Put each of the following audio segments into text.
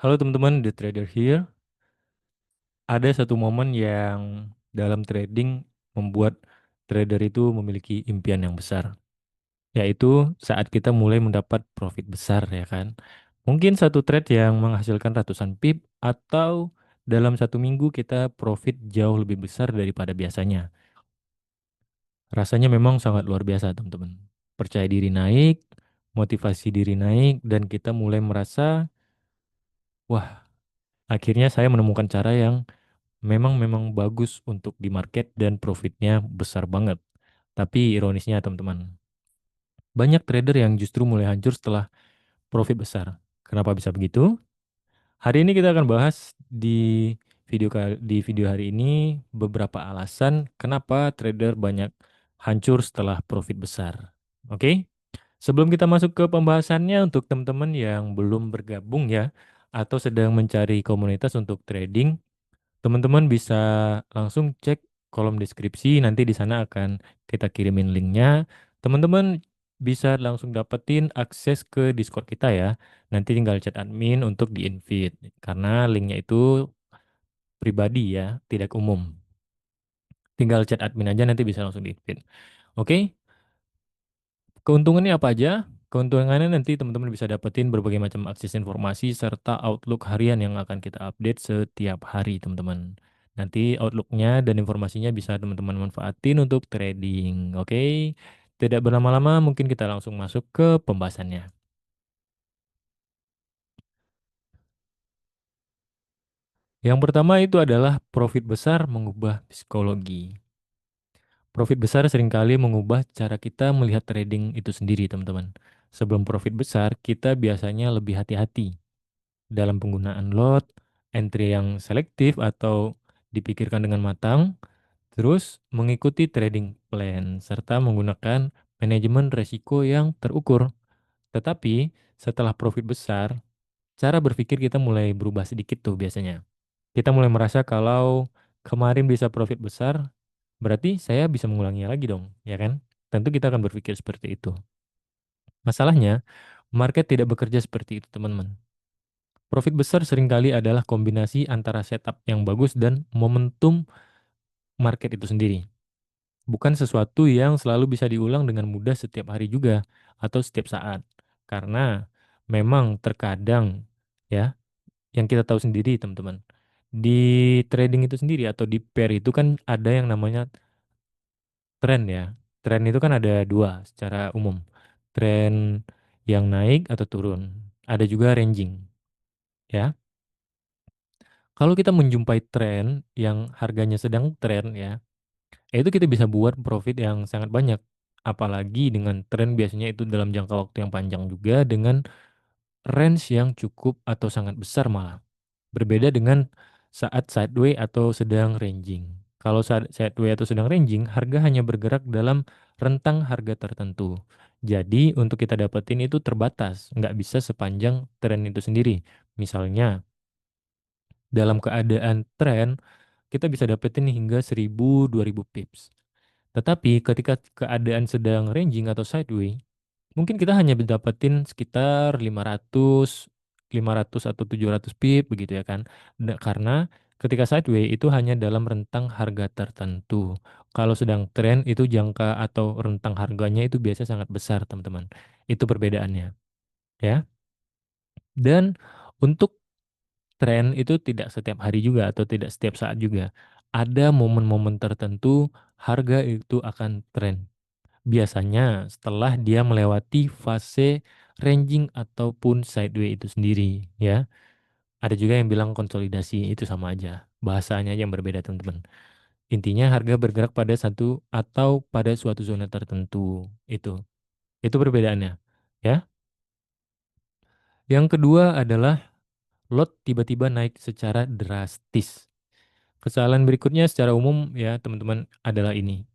Halo teman-teman, The Trader here. Ada satu momen yang dalam trading membuat trader itu memiliki impian yang besar, yaitu saat kita mulai mendapat profit besar, ya kan? Mungkin satu trade yang menghasilkan ratusan pip atau dalam satu minggu kita profit jauh lebih besar daripada biasanya. Rasanya memang sangat luar biasa, teman-teman. Percaya diri naik, motivasi diri naik, dan kita mulai merasa, wah, akhirnya saya menemukan cara yang memang bagus untuk di market dan profitnya besar banget. Tapi ironisnya teman-teman, banyak trader yang justru mulai hancur setelah profit besar. Kenapa bisa begitu? Hari ini kita akan bahas di video hari ini beberapa alasan kenapa trader banyak hancur setelah profit besar. Oke? Sebelum kita masuk ke pembahasannya untuk teman-teman yang belum bergabung ya atau sedang mencari komunitas untuk trading, teman-teman bisa langsung cek kolom deskripsi, nanti di sana akan kita kirimin linknya. Teman-teman bisa langsung dapetin akses ke Discord kita ya. Nanti tinggal chat admin untuk di-invite, karena linknya itu pribadi ya, tidak umum. Tinggal chat admin aja nanti bisa langsung di-invite. Oke, keuntungannya apa aja? Keuntungannya nanti teman-teman bisa dapetin berbagai macam akses informasi serta Outlook harian yang akan kita update setiap hari, teman-teman. Nanti Outlooknya dan informasinya bisa teman-teman manfaatin untuk trading. Oke, tidak berlama-lama, mungkin kita langsung masuk ke pembahasannya. Yang pertama itu adalah profit besar mengubah psikologi. Profit besar seringkali mengubah cara kita melihat trading itu sendiri, teman-teman. Sebelum profit besar, kita biasanya lebih hati-hati dalam penggunaan lot, entry yang selektif atau dipikirkan dengan matang, terus mengikuti trading plan, serta menggunakan manajemen resiko yang terukur. Tetapi setelah profit besar, cara berpikir kita mulai berubah sedikit tuh biasanya. Kita mulai merasa kalau kemarin bisa profit besar, berarti saya bisa mengulanginya lagi dong, ya kan? Tentu kita akan berpikir seperti itu. Masalahnya, market tidak bekerja seperti itu, teman-teman. Profit besar seringkali adalah kombinasi antara setup yang bagus dan momentum market itu sendiri. Bukan sesuatu yang selalu bisa diulang dengan mudah setiap hari juga atau setiap saat. Karena memang terkadang ya, yang kita tahu sendiri teman-teman, di trading itu sendiri atau di pair itu kan ada yang namanya tren ya. Tren itu kan ada dua secara umum. Tren yang naik atau turun. Ada juga ranging ya. Kalau kita menjumpai tren yang harganya sedang tren ya, itu kita bisa buat profit yang sangat banyak. Apalagi dengan tren biasanya itu dalam jangka waktu yang panjang juga dengan range yang cukup atau sangat besar malah. Berbeda dengan saat sideway atau sedang ranging. Kalau saat sideway atau sedang ranging, harga hanya bergerak dalam rentang harga tertentu. Jadi untuk kita dapetin itu terbatas, nggak bisa sepanjang tren itu sendiri. Misalnya dalam keadaan tren, kita bisa dapetin hingga 1000 2000 pips. Tetapi ketika keadaan sedang ranging atau sideway, mungkin kita hanya dapetin sekitar 500 atau 700 pip begitu ya kan. Karena ketika sideway itu hanya dalam rentang harga tertentu. Kalau sedang tren itu jangka atau rentang harganya itu biasa sangat besar, teman-teman. Itu perbedaannya, ya. Dan untuk tren itu tidak setiap hari juga atau tidak setiap saat juga. Ada momen-momen tertentu harga itu akan tren. Biasanya setelah dia melewati fase ranging ataupun sideway itu sendiri, ya. Ada juga yang bilang konsolidasi, itu sama aja. Bahasanya yang berbeda, teman-teman. Intinya harga bergerak pada satu atau pada suatu zona tertentu. Itu perbedaannya, ya. Yang kedua adalah lot tiba-tiba naik secara drastis. Kesalahan berikutnya secara umum ya, teman-teman, adalah ini.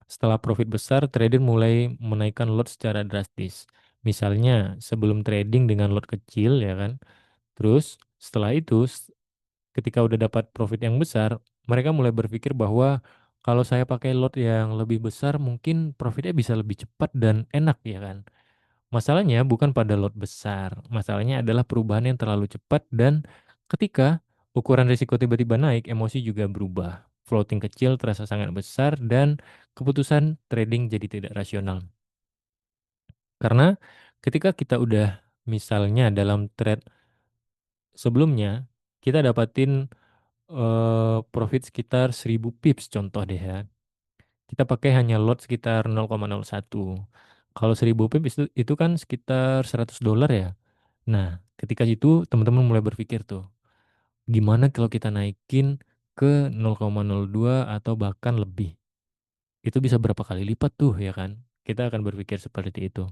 Setelah profit besar, trader mulai menaikkan lot secara drastis. Misalnya, sebelum trading dengan lot kecil, ya kan. Terus, setelah itu, ketika udah dapat profit yang besar, mereka mulai berpikir bahwa kalau saya pakai lot yang lebih besar, mungkin profitnya bisa lebih cepat dan enak, ya kan. Masalahnya bukan pada lot besar, masalahnya adalah perubahan yang terlalu cepat dan ketika ukuran risiko tiba-tiba naik, emosi juga berubah. Floating kecil terasa sangat besar dan keputusan trading jadi tidak rasional. Karena ketika kita udah misalnya dalam trade sebelumnya, kita dapatin profit sekitar 1000 pips contoh deh ya. Kita pakai hanya lot sekitar 0,01. Kalau 1000 pips itu kan sekitar $100 ya. Nah, ketika itu teman-teman mulai berpikir tuh, gimana kalau kita naikin ke 0,02 atau bahkan lebih? Itu bisa berapa kali lipat tuh ya kan? Kita akan berpikir seperti itu.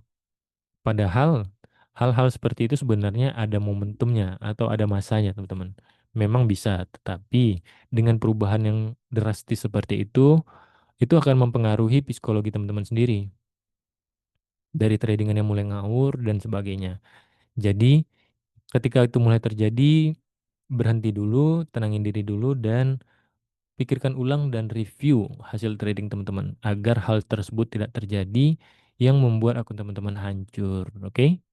Padahal hal-hal seperti itu sebenarnya ada momentumnya atau ada masanya, teman-teman. Memang bisa, tetapi dengan perubahan yang drastis seperti itu akan mempengaruhi psikologi teman-teman sendiri. Dari tradingan yang mulai ngawur dan sebagainya. Jadi, ketika itu mulai terjadi, berhenti dulu, tenangin diri dulu, dan pikirkan ulang dan review hasil trading teman-teman agar hal tersebut tidak terjadi yang membuat akun teman-teman hancur. Oke?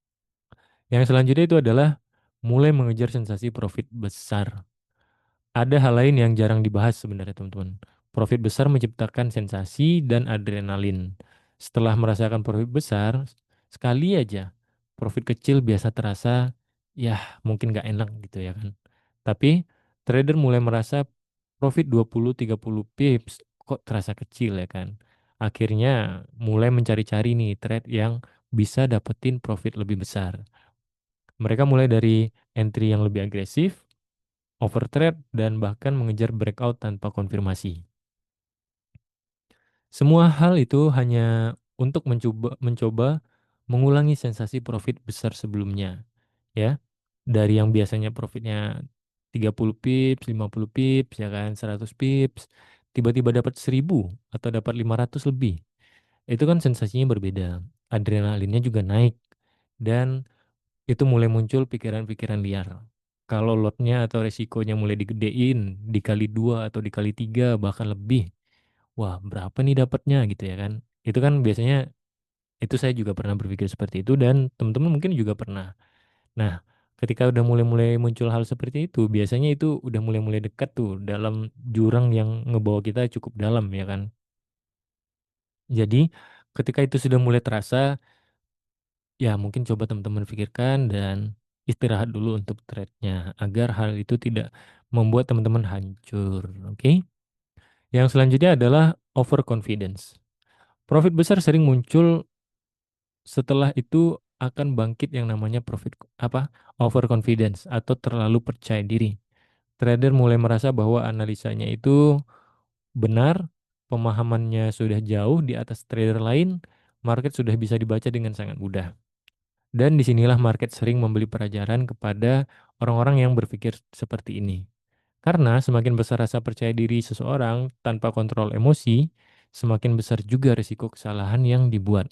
Yang selanjutnya itu adalah mulai mengejar sensasi profit besar. Ada hal lain yang jarang dibahas sebenarnya teman-teman. Profit besar menciptakan sensasi dan adrenalin. Setelah merasakan profit besar, sekali aja profit kecil biasa terasa ya mungkin nggak enak gitu ya kan. Tapi trader mulai merasa profit 20-30 pips kok terasa kecil ya kan. Akhirnya mulai mencari-cari nih trade yang bisa dapetin profit lebih besar. Mereka mulai dari entry yang lebih agresif, overtrade, dan bahkan mengejar breakout tanpa konfirmasi. Semua hal itu hanya untuk mencoba mengulangi sensasi profit besar sebelumnya, ya. Dari yang biasanya profitnya 30 pips, 50 pips, ya kan, 100 pips, tiba-tiba dapat 1000 atau dapat 500 lebih. Itu kan sensasinya berbeda. Adrenalinnya juga naik dan itu mulai muncul pikiran-pikiran liar. Kalau lotnya atau resikonya mulai digedein, dikali dua atau dikali tiga bahkan lebih, wah berapa nih dapatnya gitu ya kan? Itu kan biasanya itu saya juga pernah berpikir seperti itu dan teman-teman mungkin juga pernah. Nah, ketika udah mulai-mulai muncul hal seperti itu, biasanya itu udah mulai-mulai dekat tuh dalam jurang yang ngebawa kita cukup dalam ya kan? Jadi ketika itu sudah mulai terasa, ya, mungkin coba teman-teman pikirkan dan istirahat dulu untuk trade-nya agar hal itu tidak membuat teman-teman hancur. Oke? Yang selanjutnya adalah overconfidence. Profit besar sering muncul setelah itu akan bangkit yang namanya overconfidence atau terlalu percaya diri. Trader mulai merasa bahwa analisanya itu benar, pemahamannya sudah jauh di atas trader lain, market sudah bisa dibaca dengan sangat mudah. Dan disinilah market sering membeli pelajaran kepada orang-orang yang berpikir seperti ini. Karena semakin besar rasa percaya diri seseorang tanpa kontrol emosi, semakin besar juga risiko kesalahan yang dibuat.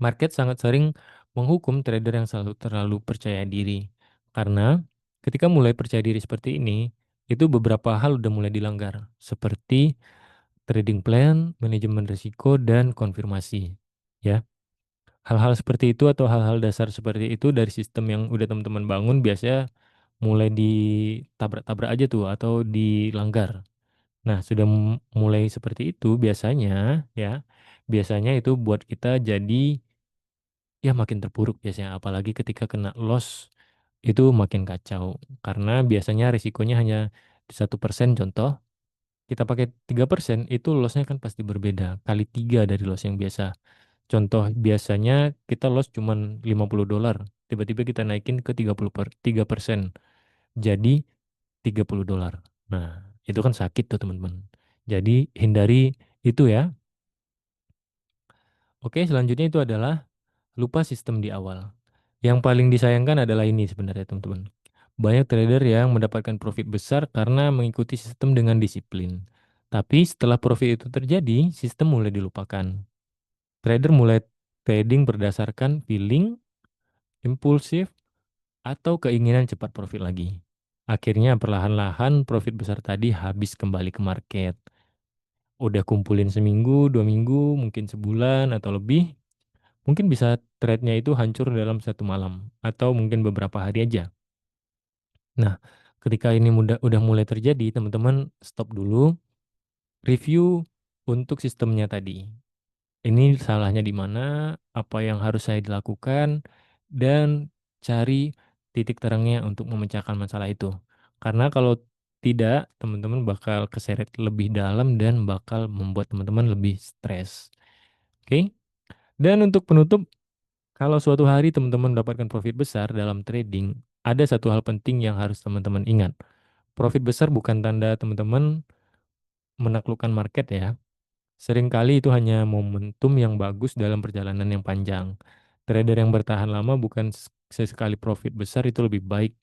Market sangat sering menghukum trader yang selalu terlalu percaya diri. Karena ketika mulai percaya diri seperti ini, itu beberapa hal udah mulai dilanggar. Seperti trading plan, manajemen risiko, dan konfirmasi. Ya. Hal-hal seperti itu atau hal-hal dasar seperti itu dari sistem yang udah teman-teman bangun biasanya mulai ditabrak-tabrak aja tuh atau dilanggar. Nah, sudah mulai seperti itu biasanya ya, biasanya itu buat kita jadi ya makin terpuruk biasanya apalagi ketika kena loss itu makin kacau karena biasanya risikonya hanya 1% contoh, kita pakai 3% itu lossnya kan pasti berbeda kali 3 dari loss yang biasa. Contoh biasanya kita loss cuman $50, tiba-tiba kita naikin ke 3%. Jadi $30. Nah, itu kan sakit tuh teman-teman. Jadi hindari itu ya. Oke, selanjutnya itu adalah lupa sistem di awal. Yang paling disayangkan adalah ini sebenarnya teman-teman. Banyak trader yang mendapatkan profit besar karena mengikuti sistem dengan disiplin. Tapi setelah profit itu terjadi, sistem mulai dilupakan. Trader mulai trading berdasarkan feeling, impulsif, atau keinginan cepat profit lagi. Akhirnya perlahan-lahan profit besar tadi habis kembali ke market. Udah kumpulin seminggu, 2 minggu, mungkin sebulan atau lebih. mungkin bisa trade-nya itu hancur dalam satu malam atau mungkin beberapa hari aja. Nah, ketika ini udah mulai terjadi, teman-teman stop dulu, review untuk sistemnya tadi. Ini salahnya di mana, apa yang harus saya dilakukan, dan cari titik terangnya untuk memecahkan masalah itu. Karena kalau tidak, teman-teman bakal keseret lebih dalam dan bakal membuat teman-teman lebih stres. Oke? Dan untuk penutup, kalau suatu hari teman-teman mendapatkan profit besar dalam trading, ada satu hal penting yang harus teman-teman ingat. Profit besar bukan tanda teman-teman menaklukkan market ya. Seringkali itu hanya momentum yang bagus dalam perjalanan yang panjang. Trader yang bertahan lama bukan sesekali profit besar itu lebih baik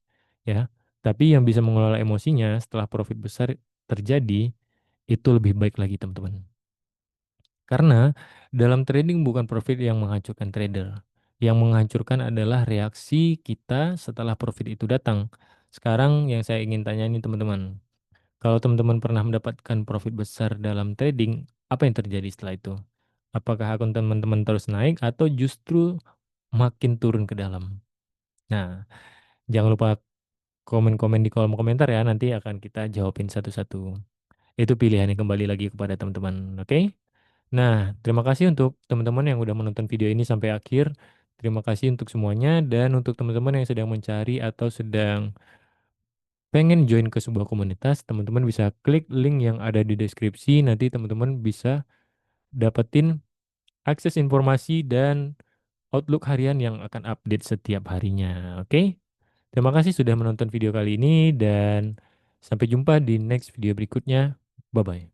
ya. Tapi yang bisa mengelola emosinya setelah profit besar terjadi itu lebih baik lagi teman-teman. Karena dalam trading bukan profit yang menghancurkan trader. Yang menghancurkan adalah reaksi kita setelah profit itu datang. Sekarang yang saya ingin tanya ini teman-teman. Kalau teman-teman pernah mendapatkan profit besar dalam trading, apa yang terjadi setelah itu? Apakah akun teman-teman terus naik atau justru makin turun ke dalam? Nah, jangan lupa komen-komen di kolom komentar ya, nanti akan kita jawabin satu-satu. Itu pilihannya kembali lagi kepada teman-teman, oke? Nah, terima kasih untuk teman-teman yang udah menonton video ini sampai akhir. Terima kasih untuk semuanya dan untuk teman-teman yang sedang mencari atau sedang pengen join ke sebuah komunitas, teman-teman bisa klik link yang ada di deskripsi. Nanti teman-teman bisa dapetin akses informasi dan Outlook harian yang akan update setiap harinya. Oke? Terima kasih sudah menonton video kali ini dan sampai jumpa di next video berikutnya. Bye-bye.